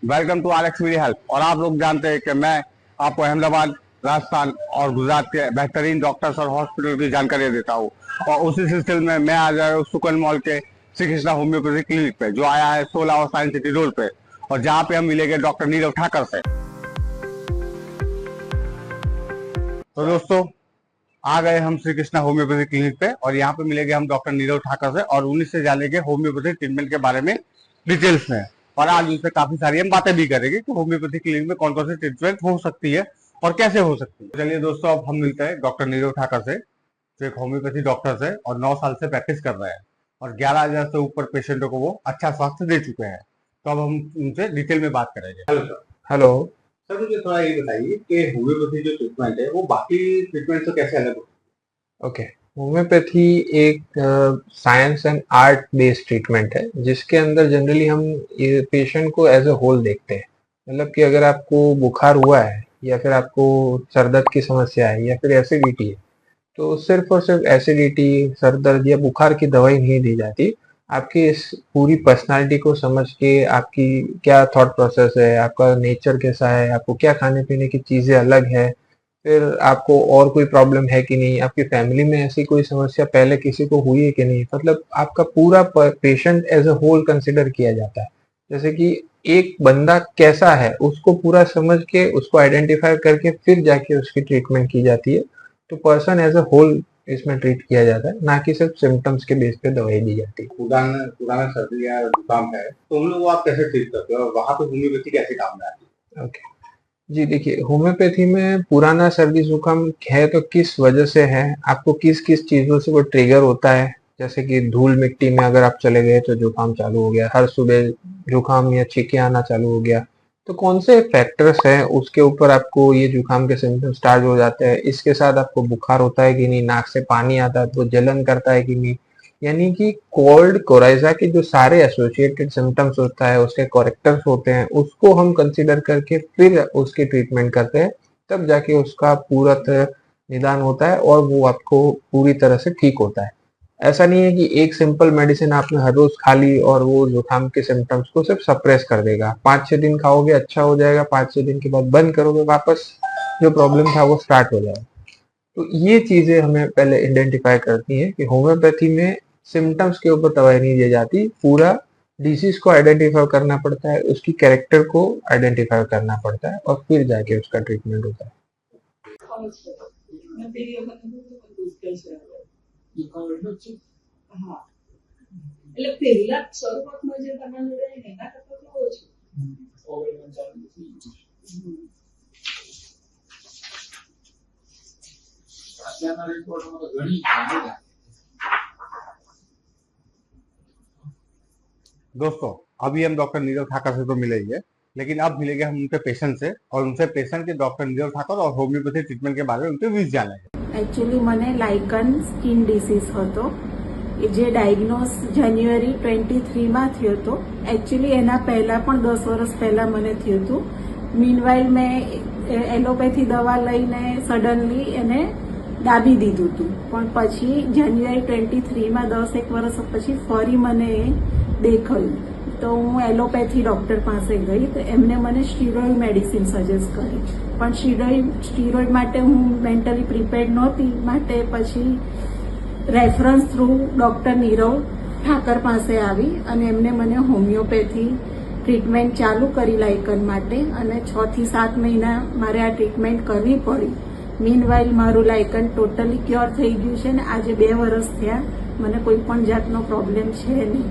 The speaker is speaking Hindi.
Welcome to Rx media help. और आप लोग जानते हैं कि मैं आपको अहमदाबाद, राजस्थान और गुजरात के बेहतरीन डॉक्टर्स और हॉस्पिटल की जानकारी देता हूँ। और उसी सिलसिले में मैं आज आया हूँ सुकन मॉल के श्री कृष्णा होम्योपैथी क्लिनिक पे, जो आया है 16 और साइंस सिटी रोड पे, और जहाँ पे हम मिलेंगे डॉक्टर नीरव ठाकर से। तो दोस्तों, आ गए हम श्री कृष्णा होम्योपैथी क्लिनिक पे और यहाँ पे मिलेंगे हम डॉक्टर नीरव ठाकर से और उन्हीं से जानेंगे होम्योपैथी ट्रीटमेंट के बारे में डिटेल्स में। और आज उनसे काफी सारी हम बातें भी करेंगे कि होम्योपैथी क्लिनिक में कौन कौन सी ट्रीटमेंट हो सकती है और कैसे हो सकती है। चलिए दोस्तों, अब हम मिलते हैं डॉक्टर नीरव ठाकर से, जो एक होम्योपैथी डॉक्टर है और 9 साल से प्रैक्टिस कर रहे हैं और 11,000 से ऊपर पेशेंटों को वो अच्छा स्वास्थ्य दे चुके हैं। तो अब हम उनसे डिटेल में बात करेंगे। Hello sir. हेलो सर, मुझे थोड़ा ये बताइए कि होम्योपैथी जो ट्रीटमेंट है वो बाकी ट्रीटमेंट से कैसे अलग होती है? ओके, होम्योपैथी एक science and art based treatment है जिसके अंदर जनरली हम ये पेशेंट को एज अ होल देखते हैं। मतलब कि अगर आपको बुखार हुआ है या फिर आपको सर दर्द की समस्या है या फिर एसिडिटी है, तो सिर्फ और सिर्फ एसिडिटी, सर दर्द या बुखार की दवाई नहीं दी जाती। आपकी इस पूरी पर्सनालिटी को समझ के आपकी क्या थॉट प्रोसेस है, आपका नेचर कैसा है, आपको क्या खाने पीने की चीज़ें अलग है, फिर आपको और कोई प्रॉब्लम है कि नहीं, आपकी फैमिली में ऐसी कोई समस्या पहले किसी को हुई है कि नहीं, मतलब आपका पूरा patient as a whole consider किया जाता है। जैसे कि एक बंदा कैसा है उसको पूरा समझ के उसको आइडेंटिफाई करके फिर जाके उसकी ट्रीटमेंट की जाती है। तो पर्सन एज अ होल इसमें ट्रीट किया जाता है, ना कि सिर्फ सिम्टम्स के बेस पे दवाई दी जाती है। पुराना सर्दी या जुकाम है तो उन लोगों को आप कैसे ट्रीट करते हो और वहां पे होम्योपैथी कैसे काम में आती है? ओके जी, देखिए होम्योपैथी में पुराना सर्दी जुकाम है तो किस वजह से है, आपको किस किस चीज़ों से वो ट्रिगर होता है। जैसे कि धूल मिट्टी में अगर आप चले गए तो जुकाम चालू हो गया, हर सुबह जुकाम या छींके आना चालू हो गया, तो कौन से फैक्टर्स हैं उसके ऊपर आपको ये जुकाम के सिम्टम्स स्टार्ट हो जाते हैं। इसके साथ आपको बुखार होता है कि नहीं, नाक से पानी आता है तो जलन करता है कि नहीं, यानी कि कोल्ड कोराइजा के जो सारे एसोसिएटेड सिम्टम्स होता है, उसके करेक्टर्स होते हैं, उसको हम कंसीडर करके फिर उसकी ट्रीटमेंट करते हैं। तब जाके उसका पूरा तरह निदान होता है और वो आपको पूरी तरह से ठीक होता है। ऐसा नहीं है कि एक सिंपल मेडिसिन आपने हर रोज खा ली और वो जुकाम के सिम्टम्स को सिर्फ सप्रेस कर देगा। 5-6 दिन खाओगे अच्छा हो जाएगा, 5-6 दिन के बाद बंद करोगे वापस जो प्रॉब्लम था वो स्टार्ट हो जाएगा। तो ये चीजें हमें पहले आइडेंटिफाई करती हैं कि होम्योपैथी में सिम्टम्स के ऊपर दवाई नहीं दी जाती, पूरा डिसीज को आइडेंटिफाई करना पड़ता है, उसकी कैरेक्टर को आइडेंटिफाई करना पड़ता है और फिर जाके उसका ट्रीटमेंट होता है। એટલે પહેલા શરૂઆતમાં જે તમારે એના કરતા તો ઓછું અત્યારના રિપોર્ટમાં તો ઘણી दोस्तों, अभी हम डॉक्टर नीरव ठाकर से तो मिले ही है, लेकिन अब मिलेंगे हम उनके पेशेंट से और उनसे पेशेंट के डॉक्टर नीरव ठाकर और होम्योपैथी ट्रीटमेंट के बारे में उनके व्यूज जानेंगे। एक्चुअली मने लाइकन स्किन डिसीज હતો જે ડાયગ્નોસ જાન્યુઆરી 23 માં થયો હતો। एक्चुअली એના પહેલા પણ 10 વર્ષ પહેલા મને થયું હતું। મીનવાઇલ મેં એલોપેથી દવા લઈને સડનલી એને દાબી દીધું હતું, પણ પછી જાન્યુઆરી 23 માં 10-1 વર્ષ પછી ફરી મને દેખાયું તો હું એલોપેથી ડોક્ટર પાસે ગઈ તો એમને મને સ્ટીરોઇડ મેડિસિન સજેસ્ટ કરી, પણ સ્ટીરોઇડ માટે હું મેન્ટલી પ્રિપેર્ડ નહોતી, માટે પછી reference through doctor Nirav Thakar પાસે આવી અને એમને મને હોમિયોપેથી ટ્રીટમેન્ટ ચાલુ કરી લાયકન માટે અને 6 થી 7 મહિના મારે આ ટ્રીટમેન્ટ કરવી પડી। મીનવાઇલ મારું લાયકન ટોટલી ક્યોર થઈ ગયું છે ને આજે 2 વર્ષ થયા, મને કોઈ પણ જાતનો પ્રોબ્લેમ છે નહીં।